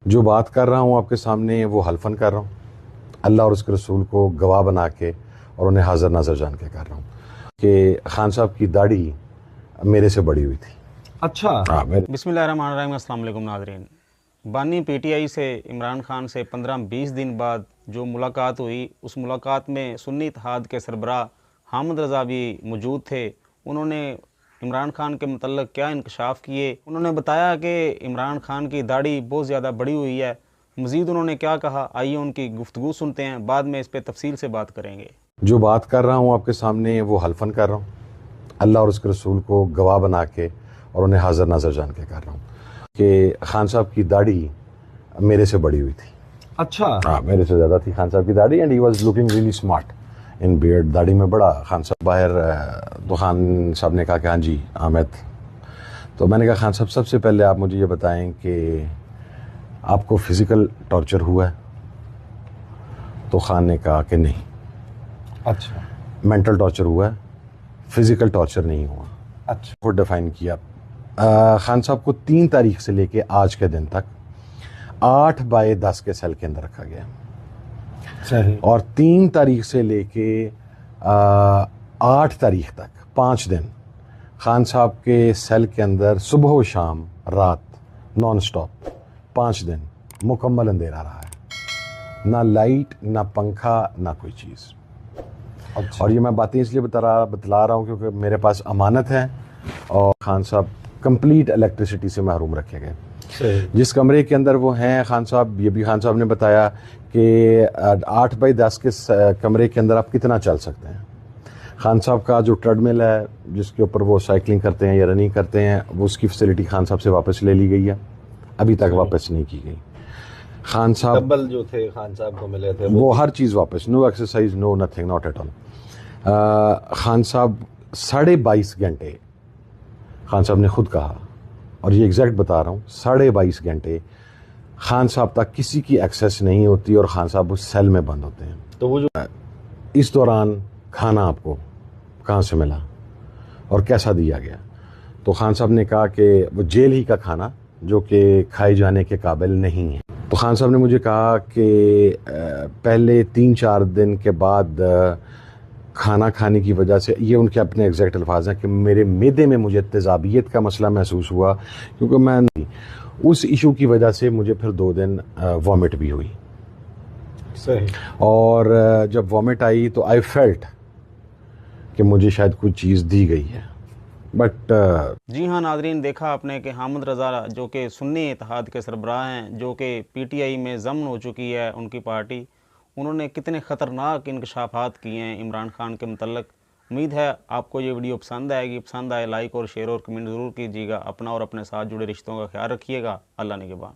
جو بات کر رہا ہوں آپ کے سامنے وہ حلفاً کر رہا ہوں اللہ اور اس کے رسول کو گواہ بنا کے اور انہیں حاضر ناظر جان کے کر رہا ہوں کہ خان صاحب کی داڑھی میرے سے بڑی ہوئی تھی. اچھا. بسم اللہ الرحمن الرحیم. السلام علیکم ناظرین. بانی پی ٹی آئی سے عمران خان سے 15-20 دن بعد جو ملاقات ہوئی، اس ملاقات میں سنی اتحاد کے سربراہ حامد رضا بھی موجود تھے. انہوں نے عمران خان کے متعلق کیا انکشاف کیے. انہوں نے بتایا کہ عمران خان کی داڑھی بہت زیادہ بڑی ہوئی ہے. مزید انہوں نے کیا کہا، آئیے ان کی گفتگو سنتے ہیں، بعد میں اس پہ تفصیل سے بات کریں گے. جو بات کر رہا ہوں آپ کے سامنے وہ حلفاً کر رہا ہوں اللہ اور اس کے رسول کو گواہ بنا کے اور انہیں حاضر ناظر جان کے کر رہا ہوں کہ خان صاحب کی داڑھی میرے سے بڑی ہوئی تھی. اچھا. میرے سے زیادہ تھی خان صاحب کی داڑھی and he was looking really smart in beard. داڑھی میں بڑا خان صاحب باہر تو خان صاحب نے کہا کہ ہاں جی آمد. تو میں نے کہا خان صاحب سب سے پہلے آپ مجھے یہ بتائیں کہ آپ کو فزیکل ٹارچر ہوا ہے؟ تو خان نے کہا کہ نہیں. اچھا. مینٹل ٹارچر ہوا ہے، فزیکل ٹارچر نہیں ہوا. اچھا. وہ ڈیفائن کیا. خان صاحب کو 3 تاریخ سے لے کے آج کے دن تک 8/10 کے سیل کے اندر رکھا گیا. صحیح. اور 3 تاریخ سے لے کے 8 تاریخ تک 5 دن خان صاحب کے سیل کے اندر صبح و شام رات نان سٹاپ 5 دن مکمل اندھیرا رہا ہے، نہ لائٹ نہ پنکھا نہ کوئی چیز. اچھا. اور یہ میں باتیں اس لیے بتلا رہا ہوں کیونکہ میرے پاس امانت ہے اور خان صاحب کمپلیٹ الیکٹریسٹی سے محروم رکھے گئے. صحیح. جس کمرے کے اندر وہ ہیں خان صاحب، یہ بھی خان صاحب نے بتایا کہ 8/10 کے کمرے کے اندر آپ کتنا چل سکتے ہیں. خان صاحب کا جو ٹریڈ مل ہے جس کے اوپر وہ سائیکلنگ کرتے ہیں یا رننگ کرتے ہیں، وہ اس کی فیسلٹی خان صاحب سے واپس لے لی گئی ہے، ابھی تک واپس نہیں کی گئی. خان صاحب ڈمبل جو تھے خان صاحب کو ملے تھے وہ ہر چیز واپس، no exercise no nothing not at all. Khan sahib 22.5 گھنٹے خان صاحب نے خود کہا، اور یہ ایگزیکٹ بتا رہا ہوں، 22.5 گھنٹے خان صاحب تک کسی کی ایکسیس نہیں ہوتی اور خان صاحب اس سیل میں بند ہوتے ہیں. تو وہ جو اس دوران کھانا آپ کو کہاں سے ملا اور کیسا دیا گیا؟ تو خان صاحب نے کہا کہ وہ جیل ہی کا کھانا جو کہ کھائے جانے کے قابل نہیں ہے. تو خان صاحب نے مجھے کہا کہ پہلے 3-4 دن کے بعد کھانا کھانے کی وجہ سے، یہ ان کے اپنے ایگزیکٹ الفاظ ہیں، کہ میرے معدے میں مجھے تیزابیت کا مسئلہ محسوس ہوا کیونکہ میں اس ایشو کی وجہ سے مجھے پھر 2 دن وامٹ بھی ہوئی. صحیح. اور جب وامٹ آئی تو آئی فیلٹ کہ مجھے شاید کوئی چیز دی گئی ہے. بٹ جی ہاں ناظرین، دیکھا آپ نے کہ حامد رضا جو کہ سنی اتحاد کے سربراہ ہیں، جو کہ پی ٹی آئی میں ضمن ہو چکی ہے ان کی پارٹی، انہوں نے کتنے خطرناک انکشافات کیے ہیں عمران خان کے متعلق. امید ہے آپ کو یہ ویڈیو پسند آئے گی. پسند آئے لائک اور شیئر اور کمنٹ ضرور کیجیے گا. اپنا اور اپنے ساتھ جڑے رشتوں کا خیال رکھیے گا. اللہ نگہبان.